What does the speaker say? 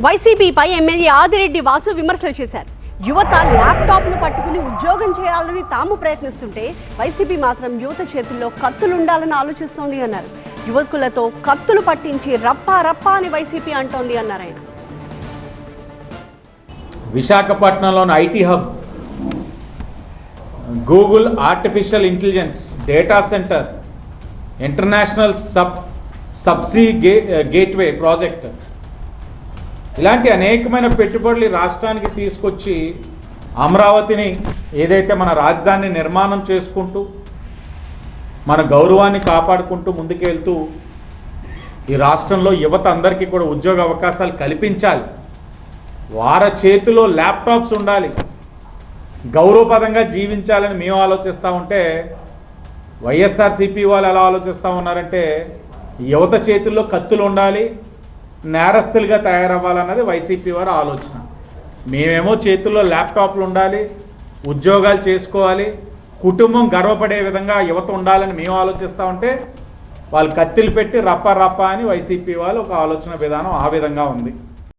వైసీపీపై MLA Adireddy Vasu విమర్శలు చేశారు. యువత ల్యాప్టాప్ను పట్టుకుని ఉద్యోగం చేయాలని తాము ప్రయత్నిస్తుంటే వైసీపీ మాత్రం యువత చేతుల్లో కత్తులు ఉండాలని ఆలోచిస్తోంది అన్నారు. యువకులతో కత్తులు పట్టించి రప్పా రప్పా అని వైసీపీ అంటోంది అన్నారు ఆయన. విశాఖపట్నంలోని IT hub, Google artificial intelligence data centre, international subsea gateway project, ఇలాంటి అనేకమైన పెట్టుబడులు రాష్ట్రానికి తీసుకొచ్చి అమరావతిని ఏదైతే మన రాజధాని నిర్మాణం చేసుకుంటూ మన గౌరవాన్ని కాపాడుకుంటూ ముందుకెళ్తూ ఈ రాష్ట్రంలో యువత అందరికీ కూడా ఉద్యోగ అవకాశాలు కల్పించాలి. వారి చేతిలో ల్యాప్టాప్స్ ఉండాలి, గౌరవపదంగా జీవించాలని మేము ఆలోచిస్తూ ఉంటే వైఎస్ఆర్సీపీ వాళ్ళు ఎలా ఆలోచిస్తూ ఉన్నారంటే యువత చేతుల్లో కత్తులు ఉండాలి, నేరస్తులుగా తయారవ్వాలన్నది వైసీపీ వారి ఆలోచన. మేమేమో చేతుల్లో ల్యాప్టాప్లు ఉండాలి, ఉద్యోగాలు చేసుకోవాలి, కుటుంబం గర్వపడే విధంగా యువత ఉండాలని మేము ఆలోచిస్తూ ఉంటే వాళ్ళు కత్తిలు పెట్టి రప్ప రప్ప అని వైసీపీ వాళ్ళు ఒక ఆలోచన విధానం ఆ విధంగా ఉంది.